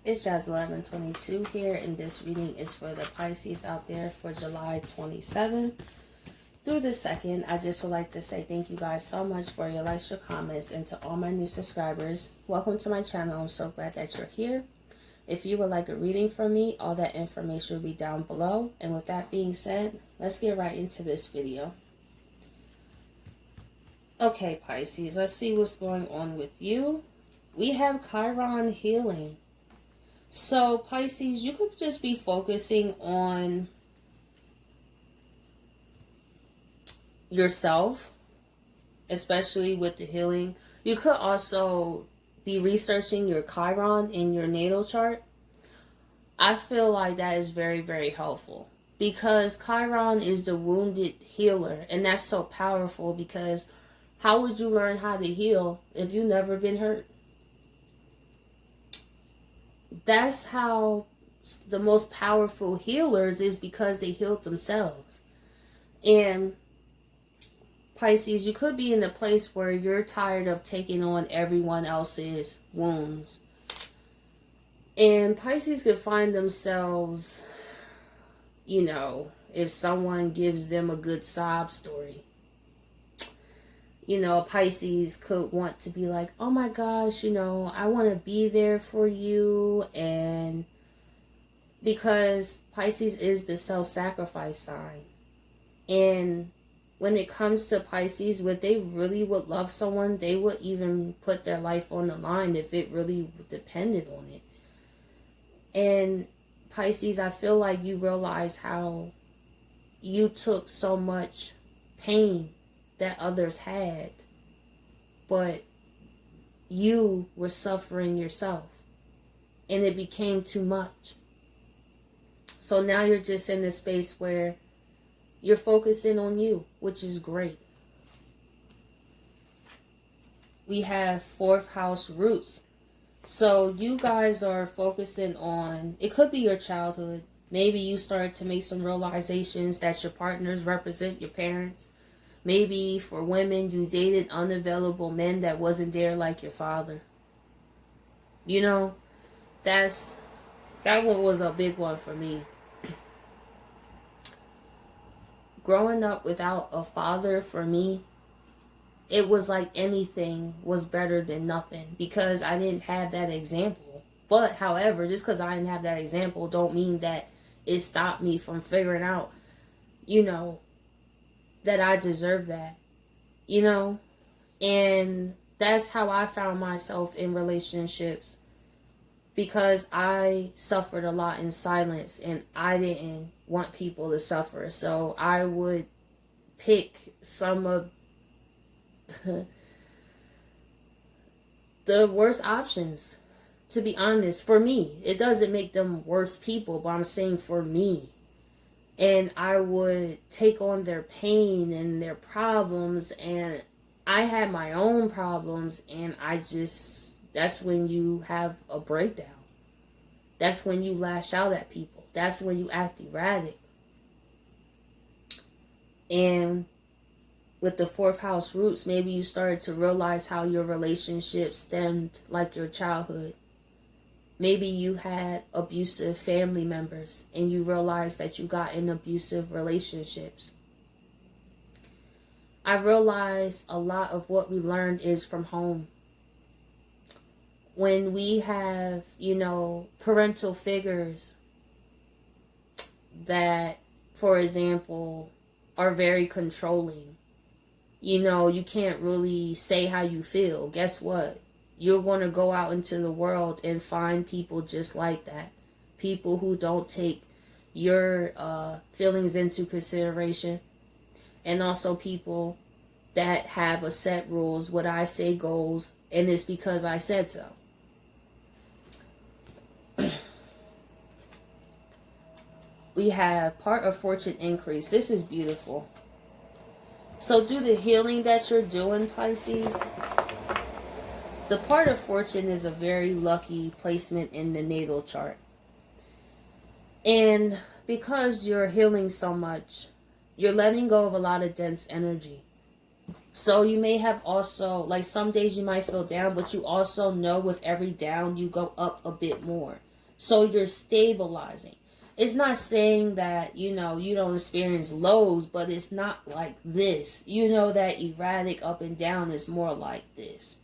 guys, it's Jazz1122 here, and this reading is for the Pisces out there for July 27th through the 2nd. I just would like to say thank you guys so much for your likes, your comments, and to all my new subscribers. Welcome to my channel. I'm so glad that you're here. If you would like a reading from me, all that information will be down below. And with that being said, let's get right into this video. Okay, Pisces, let's see what's going on with you. We have Chiron healing. So, Pisces, you could just be focusing on yourself, especially with the healing. You could also be researching your Chiron in your natal chart. I feel like that is very, very helpful because Chiron is the wounded healer, and that's so powerful because how would you learn how to heal if you've never been hurt? That's how the most powerful healers is, because they healed themselves. And Pisces, you could be in a place where you're tired of taking on everyone else's wounds. And Pisces could find themselves, you know, if someone gives them a good sob story. You know, Pisces could want to be like, oh my gosh, you know, I want to be there for you. And because Pisces is the self-sacrifice sign. And when it comes to Pisces, when they really would love someone, they would even put their life on the line if it really depended on it. And Pisces, I feel like you realize how you took so much pain that others had, but you were suffering yourself, and it became too much. So now you're just in this space where you're focusing on you, which is great. We have 4th house roots. So you guys are focusing on, it could be your childhood. Maybe you started to make some realizations that your partners represent your parents. Maybe for women, you dated unavailable men that wasn't there, like your father. You know, that one was a big one for me. Growing up without a father, for me, it was like anything was better than nothing because I didn't have that example. But however, just because I didn't have that example don't mean that it stopped me from figuring out, you know, that I deserve that, you know. And that's how I found myself in relationships, because I suffered a lot in silence and I didn't want people to suffer. So I would pick some of the worst options, to be honest. For me, it doesn't make them worse people, but I'm saying for me. And I would take on their pain and their problems, and I had my own problems, and that's when you have a breakdown. That's when you lash out at people. That's when you act erratic. And with the 4th house roots, maybe you started to realize how your relationship stemmed like your childhood. Maybe you had abusive family members and you realized that you got in abusive relationships. I realized a lot of what we learned is from home. When we have, you know, parental figures that, for example, are very controlling. You know, you can't really say how you feel. Guess what? You're going to go out into the world and find people just like that. People who don't take your feelings into consideration. And also people that have a set rules. What I say goes, and it's because I said so. We have part of fortune increase. This is beautiful. So through the healing that you're doing, Pisces, the part of fortune is a very lucky placement in the natal chart. And because you're healing so much, you're letting go of a lot of dense energy. So you may have also, like some days you might feel down, but you also know with every down you go up a bit more. So you're stabilizing. It's not saying that, you know, you don't experience lows, but it's not like this. You know, that erratic up and down is more like this.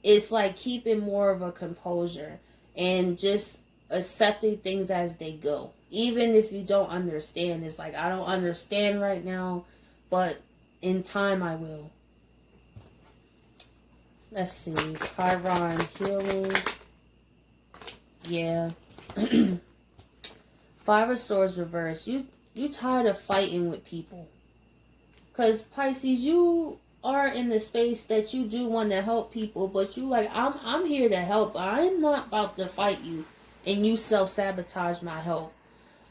It's like keeping more of a composure and just accepting things as they go. Even if you don't understand, it's like, I don't understand right now, but in time I will. Let's see. Chiron healing. Yeah. Five of Swords reverse. You tired of fighting with people. Because Pisces, you are in the space that you do want to help people, but you like, I'm here to help. I'm not about to fight you and you self-sabotage my help.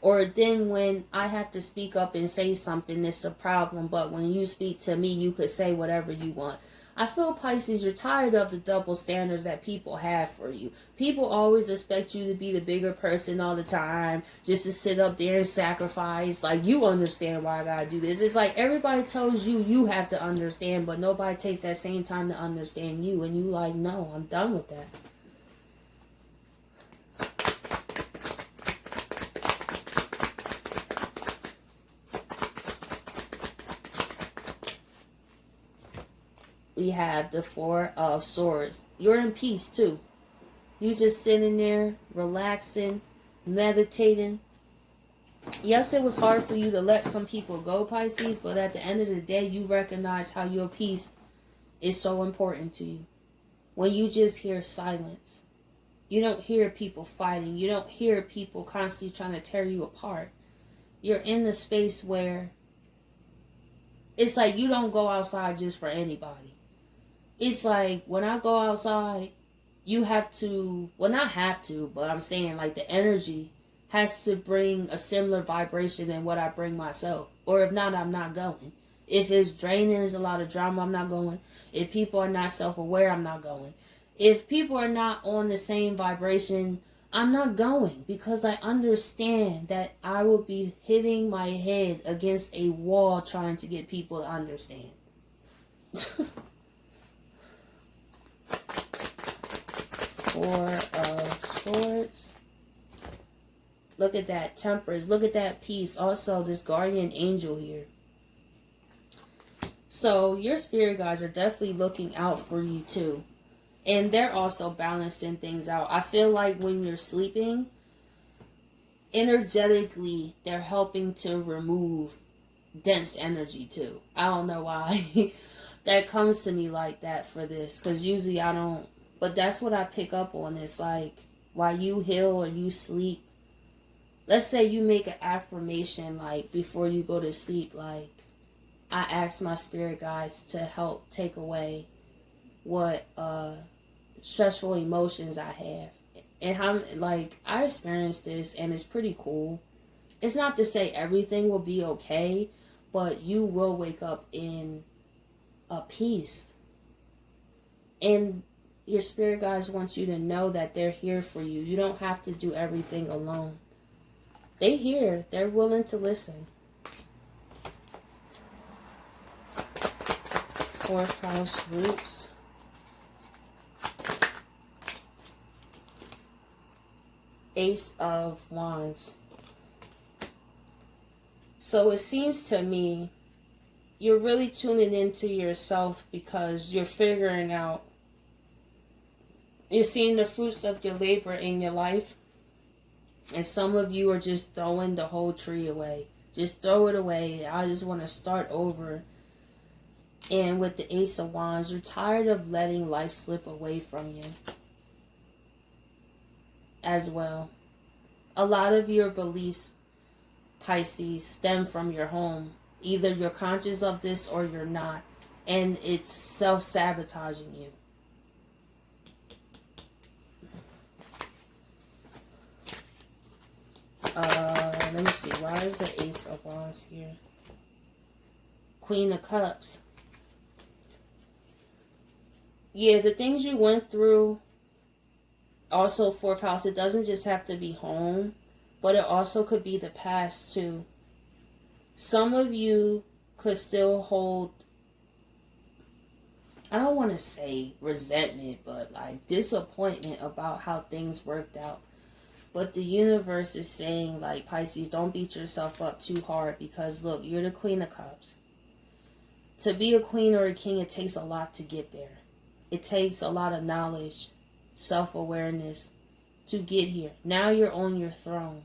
Or then when I have to speak up and say something, it's a problem. But when you speak to me, you could say whatever you want. I feel, Pisces, you're tired of the double standards that people have for you. People always expect you to be the bigger person all the time, just to sit up there and sacrifice. Like, you understand why I gotta do this. It's like everybody tells you you have to understand, but nobody takes that same time to understand you. And you like, no, I'm done with that. We have the Four of Swords. You're in peace too. You just sitting there, relaxing, meditating. Yes, it was hard for you to let some people go, Pisces, but at the end of the day, you recognize how your peace is so important to you. When you just hear silence, you don't hear people fighting. You don't hear people constantly trying to tear you apart. You're in the space where it's like you don't go outside just for anybody. It's like when I go outside, you have to, well, not have to, but I'm saying like the energy has to bring a similar vibration than what I bring myself. Or if not, I'm not going. If it's draining, there's a lot of drama, I'm not going. If people are not self-aware, I'm not going. If people are not on the same vibration, I'm not going, because I understand that I will be hitting my head against a wall trying to get people to understand. Four of Swords. Look at that Temperance. Look at that peace. Also, this guardian angel here. So, your spirit guides are definitely looking out for you too. And they're also balancing things out. I feel like when you're sleeping, energetically, they're helping to remove dense energy too. I don't know why that comes to me like that for this. Because usually I don't. But that's what I pick up on. It's like, while you heal or you sleep, let's say you make an affirmation, like, before you go to sleep, like, I ask my spirit guides to help take away what stressful emotions I have. And how, like, I experienced this, and it's pretty cool. It's not to say everything will be okay, but you will wake up in a peace. And your spirit guides want you to know that they're here for you. You don't have to do everything alone. They hear. They're willing to listen. Fourth house roots. Ace of Wands. So it seems to me you're really tuning into yourself, because you're figuring out, you're seeing the fruits of your labor in your life. And some of you are just throwing the whole tree away. Just throw it away. I just want to start over. And with the Ace of Wands, you're tired of letting life slip away from you as well. A lot of your beliefs, Pisces, stem from your home. Either you're conscious of this or you're not. And it's self-sabotaging you. Let me see. Why is the Ace of Wands here? Queen of Cups. Yeah, the things you went through. Also, fourth house. It doesn't just have to be home, but it also could be the past too. Some of you could still hold, I don't want to say resentment, but like disappointment about how things worked out. But the universe is saying, like, Pisces, don't beat yourself up too hard, because look, you're the Queen of Cups. To be a queen or a king, it takes a lot to get there. It takes a lot of knowledge, self-awareness to get here. Now you're on your throne.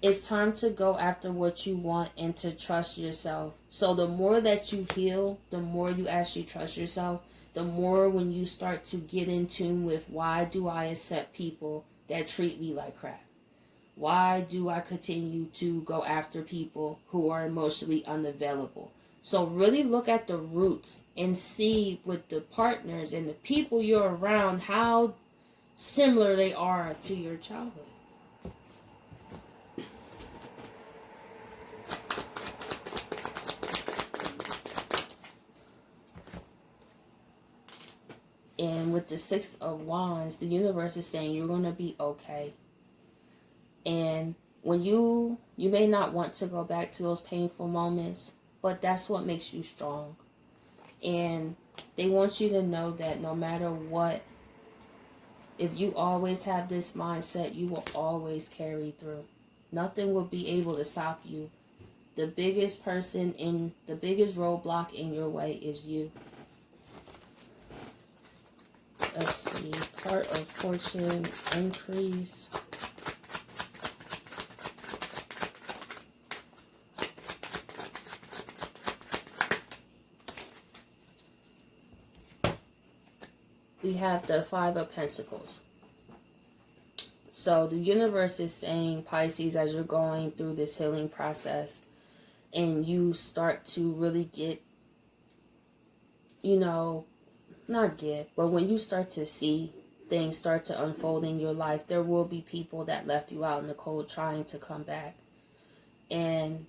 It's time to go after what you want and to trust yourself. So the more that you heal, the more you actually trust yourself, the more when you start to get in tune with, why do I accept people that treat me like crap? Why do I continue to go after people who are emotionally unavailable? So really look at the roots and see with the partners and the people you're around how similar they are to your childhood. And with the Six of Wands, the universe is saying you're going to be okay. And when you may not want to go back to those painful moments, but that's what makes you strong. And they want you to know that no matter what, if you always have this mindset, you will always carry through. Nothing will be able to stop you. The biggest roadblock in your way is you. Let's see, part of fortune increase. We have the Five of Pentacles. So the universe is saying, Pisces, as you're going through this healing process and you start to really get, but when you start to see things start to unfold in your life, there will be people that left you out in the cold trying to come back. And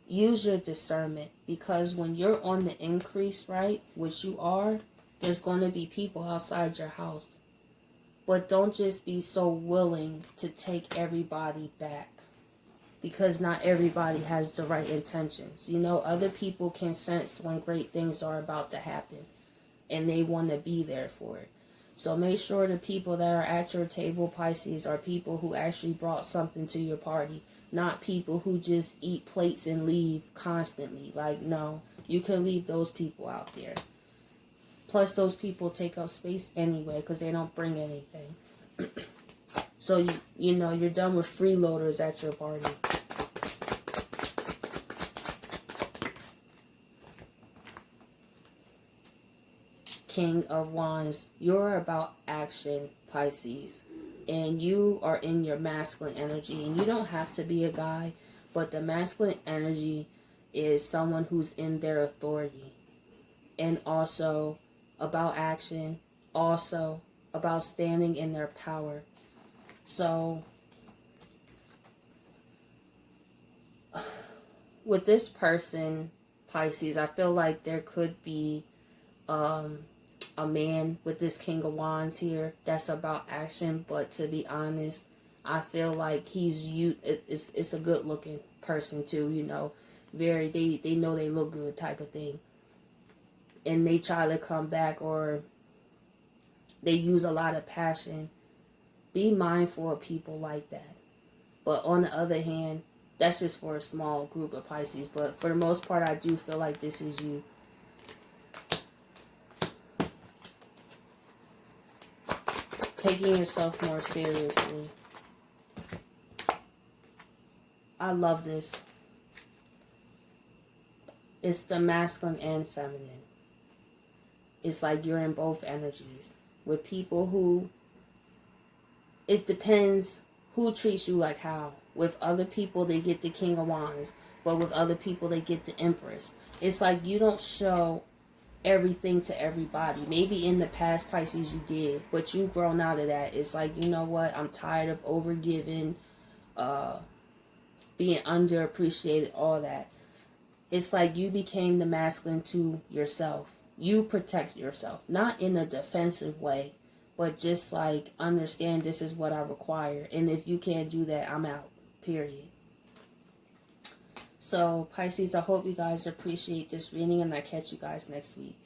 use your discernment, because when you're on the increase, right, which you are, there's going to be people outside your house. But don't just be so willing to take everybody back, because not everybody has the right intentions. Other people can sense when great things are about to happen, and they want to be there for it. So make sure the people that are at your table, Pisces, are people who actually brought something to your party, not people who just eat plates and leave constantly. Like, no, you can leave those people out there. Plus, those people take up space anyway because they don't bring anything. So, you're done with freeloaders at your party. King of Wands, you're about action, Pisces. And you are in your masculine energy. And you don't have to be a guy, but the masculine energy is someone who's in their authority. And also about action, also about standing in their power. So with this person, Pisces, I feel like there could be a man with this King of Wands here that's about action, but to be honest, I feel like it's a good looking person too, very, they know they look good type of thing. And they try to come back, or they use a lot of passion. Be mindful of people like that. But on the other hand, that's just for a small group of Pisces. But for the most part, I do feel like this is you. Taking yourself more seriously. I love this. It's the masculine and feminine. It's like you're in both energies. With people who, it depends who treats you like how. With other people, they get the King of Wands. But with other people, they get the Empress. It's like you don't show everything to everybody. Maybe in the past, Pisces, you did. But you've grown out of that. It's like, you know what? I'm tired of overgiving, being underappreciated, all that. It's like you became the masculine to yourself. You protect yourself. Not in a defensive way, but just like, understand this is what I require. And if you can't do that, I'm out. Period. So, Pisces, I hope you guys appreciate this reading, and I catch you guys next week.